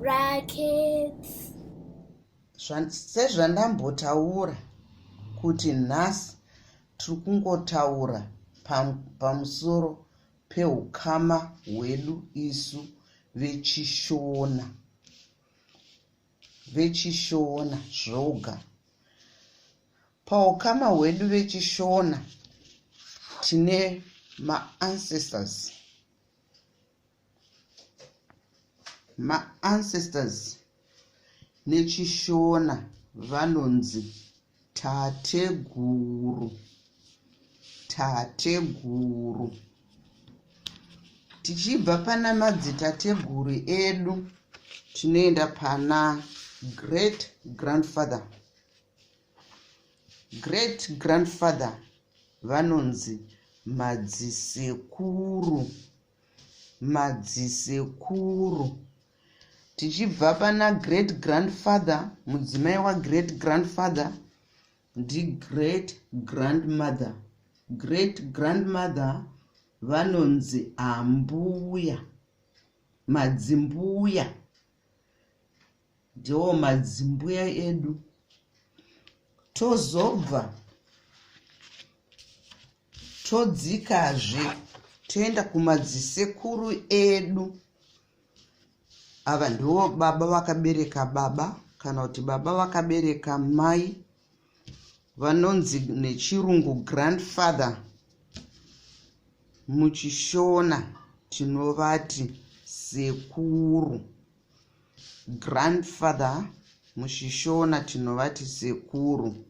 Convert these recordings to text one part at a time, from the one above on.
Rackets. Sezvandambotaura kuti nhasi tiri kungotaura pamusoro pehukama hwedu isu vechiShona. VechiShona zvoga. Pahukama hwedu vechiShona tine ma-ancestors. Ma-ancestors nechiShona vanonzi tateguru. Tateguru. Tichibva pana madzitateguru edu tinoenda pana great grandfather. Great grandfather vanonzi madzisekuru. Madzisekuru. Tichibva pana great grandfather, mudzimai wa great grandfather ndi great grandmother. Great grandmother vanonzi ambuya. Madzimbuya. Ndiwo madzimbuya edu. Tozobva todzikazve toenda kumadzisekuru edu. Ava ndivo baba vakabereka baba kana kuti baba vakabereka mai, vanonzi nechirungu grandfather. MuchiShona tinovati sekuru. Grandfather muchiShona tinovati sekuru.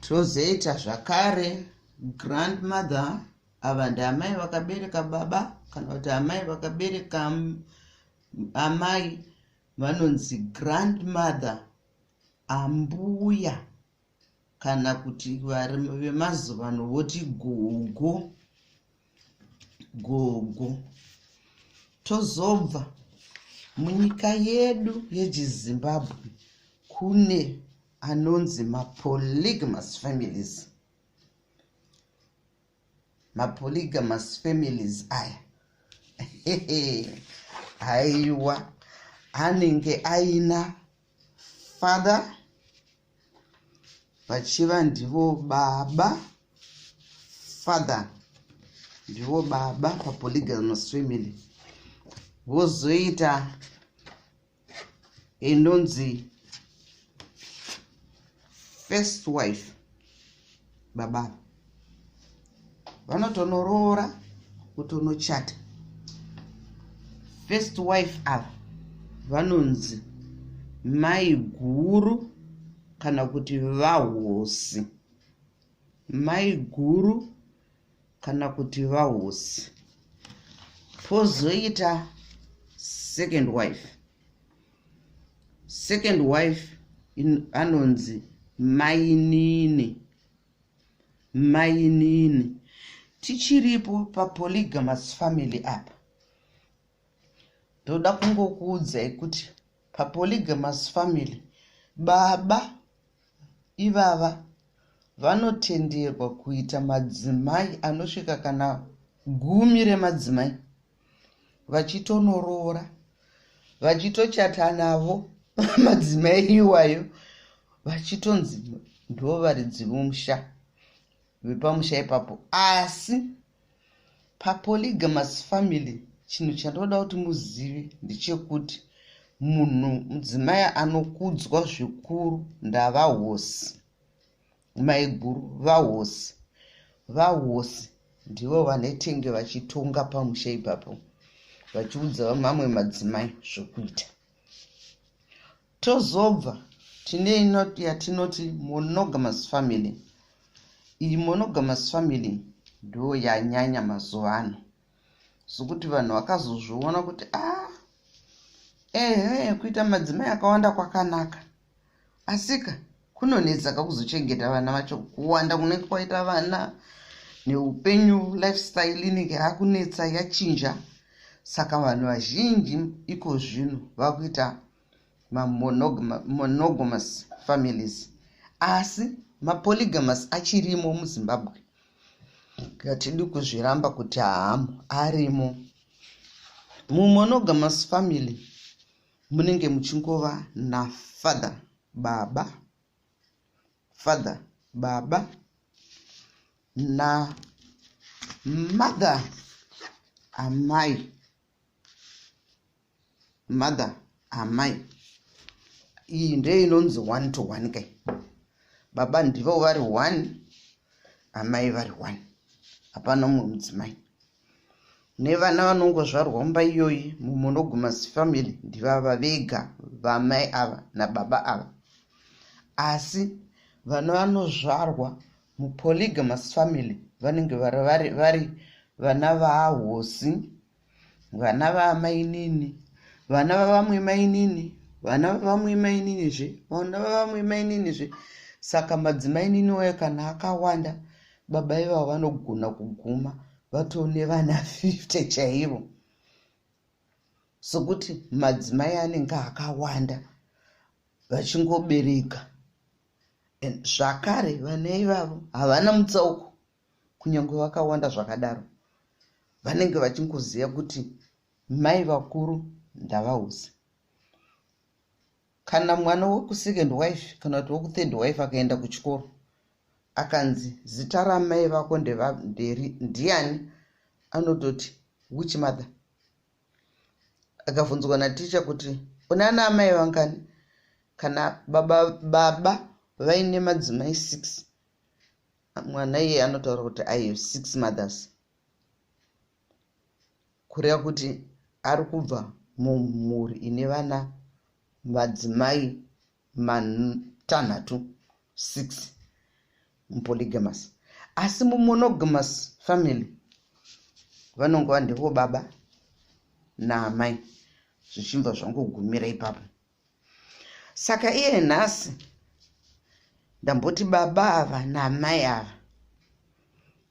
Tozoita zvakare grandmother, ava ndamai vakabereka baba kana kuti amai vakabereka amai, vanonzi grandmother, ambuya kana kuti vemazuva ano voti gogo. Gogo. Tozobva munyika yedu yechiZimbabwe kune anonzi polygamous families. Polygamous families aya aiwa anenge aina father vachiva ndivo baba. Father ndivo baba polygamous family. Vozoita inonzi first wife, baba vanotonorora kutonochata. First wife ava vanonzi mai guru kana kuti vahosi. Mai guru kana kuti vahosi. Pozoita second wife. Second wife anonzi mainini. Mainini. Tichiripo polygamous family apa. Ndoda kungokuudzai kuti polygamous family baba ivava vanotenderwa kuita madzimai anosvika kana 10 remadzimai, vachitonorora, vachitochata navo madzimai iwayo, vachitonzi ndo varidzi vomusha vepamusha ipapo. Asi polygamous family chinhu chandoda kuti muzive ndechekuti munhu mudzimai anokudzwa zvikuru ndavahosi. Maiguru vahosi. Vahosi ndivo vanetenge vachitonga pamusha ipapo, vachiudza mamwe madzimai zvokuita. Tozobva tine yatinoti monogamous family. Iyi monogamous family ndo yanyanya mazuva ano, sokuti vanhu vakazozviona kuti kuita madzimai akawanda kwakanaka, asika kunonetsa kuzochengeta vana vacho. Kuwanda kunenge kwaita vana neupenyu, lifestyle inenge yakunetsa yachinja. Saka vanhu vazhinji iko zvino vakuita monogamous families. Asi polygamous achirimo muZimbabwe. Ngatidi kuzviramba kuti arimo. Monogamous family munenge muchingova na father baba na mother amai. Iyi ndiyo inonzi 1 to 1 kai. Baba ndivo vari 1, amai vari 1. Hapana mumwe mudzimai. Nevana vanongozvarwa mumba iyoyi mumonogamous family ndivava vega, vamai ava nababa ava. Asi vana vanozvarwa mupolygamous family vanenge vari vana vahosi, vana vaamainini, vana vavamwe mainini, vana vavamwe maininizve, vana vavamwe maininizve. Saka madzimai niniwo kana akawanda, baba ivavo vanogona kuguma vatone vana 50 chaivo. Sokuti madzimai anenge akawanda vachingobereka. Zvakare vana ivavo havana mutsauko, kunyange vakawanda zvakadaro. Vanenge vachingoziva kuti mai vakuru ndavahosi. Kana mwana wekusecond wife kana kuti wekuthird wife akaenda kuchikoro akanzi zita ramai vako ndiani, anototi which mother. Akabvunzwa naticha kuti unana amai vangani, kana baba vaine madzimai 6, mwana iye anotaura kuti I have 6 mothers. Kureva kuti ari kubva mumhuri ine vana madzimai matanhatu 6 polygamous. Asi monogamous family vanongova ndivo baba naamai, zvichibva zvangogumira ipapo. Saka iye nhasi ndamboti baba ava naamai ava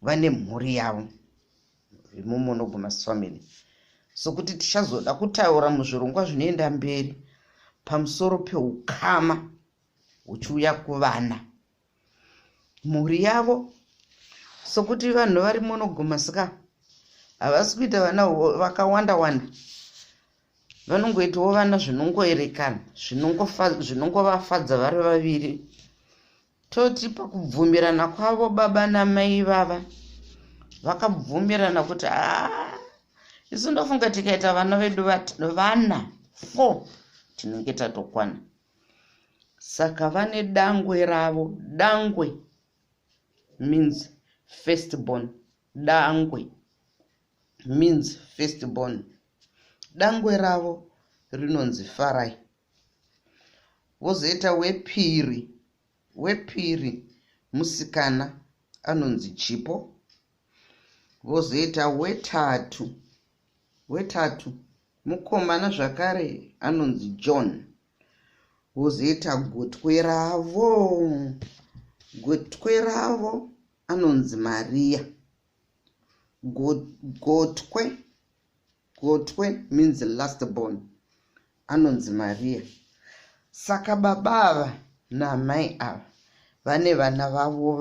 vane mhuri yavo monogamous family. Sokuti tichazoda kutaura muzvirongwa zvinoenda mberi pamusoro pehukama huchiuya kuvana, mhuri yavo. Sokuti vanhu vari monogamous havasi kuita vana vakawanda, vanongoitawo vana zvinongoerekana, zvinongovafadza vari vaviri. Toti pakubvumirana kwavo baba namai vava vakabvumirana kuti isu ndofunga tikaita vana vedu vana 4 tinenge tatokwana. Saka vane dangwe ravo. Dangwe means firstborn. Dangwe means firstborn. Dangwe ravo rinonzi Farai. Vozoita wepiri musikana anonzi Chipo. Vozoita wetatu mukomana zvakare anonzi John. Vozoita gotwe ravo anonzi Maria. Gotwe means last born, anonzi Maria. Saka baba ava naamai ava vane vana vavo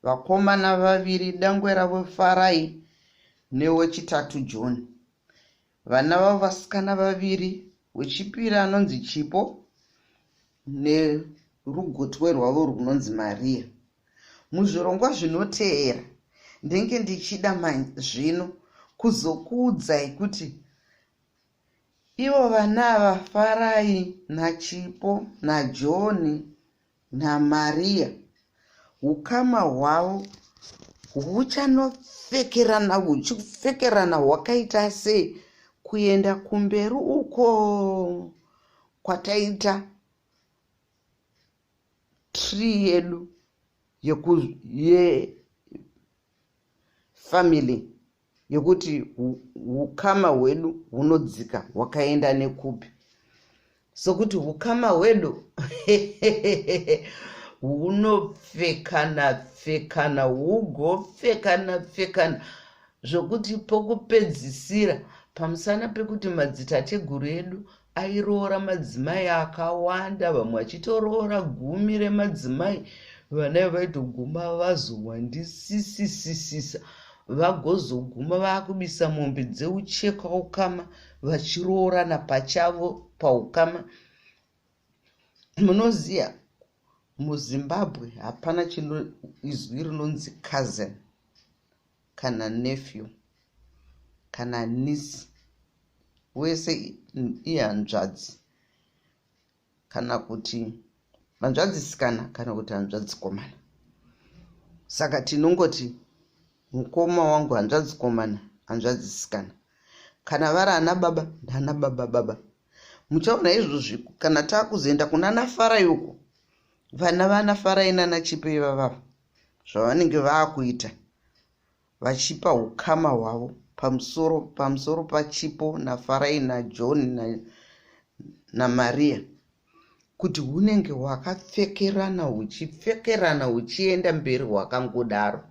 vakomana 2, dangwe ravo Farai newechitatu John. Vana vavo vasikana 2, wechipiri anonzi Chipo nerugotwe rwavo runonzi Maria. Muzvirongwa zvinoteera ndenge ndichida zvino kuzokuudzai kuti ivo vana ava Farai naChipo naJohn naMaria, hukama hwavo huchipfekerana hwakaita sei kuenda kumberi uko kwataita tree yedu yefamily, yekuti hukama hwedu hunodzika hwakaenda nekupi. Sokuti hukama hwedu hunopfekana hugopfekana zvokuti pokupedzisira pamusana pekuti madzitateguru edu airoora madzimai akawanda, vamwe achitoroora 10 remadzimai, vana vaitoguma vazowandisisisa vagozoguma vaakubisa mombe dzeucheka ukama vachiroorana pachavo paukama. Munoziya muZimbabwe hapana izwi rinonzi cousin kana nephew kana niece, wese ihanzvadzi kana kuti hanzvadzisikana kana kuti hanzvadzikomana. Saka tinongoti mukoma wangu hanzvadzikomana hanzvadzisikana, kana vari ana baba ndana baba baba. Muchaona izvozvi kana taakuzoenda kuna nafarai uko, vana vanafarai nanachipe ivavavo zvavanenge vaakuita vachipa hukama hwavo pamusoro pachipo nafarai naJohn naMaria, kuti hunenge hwakapfekerana huchienda mberi hwakangodaro.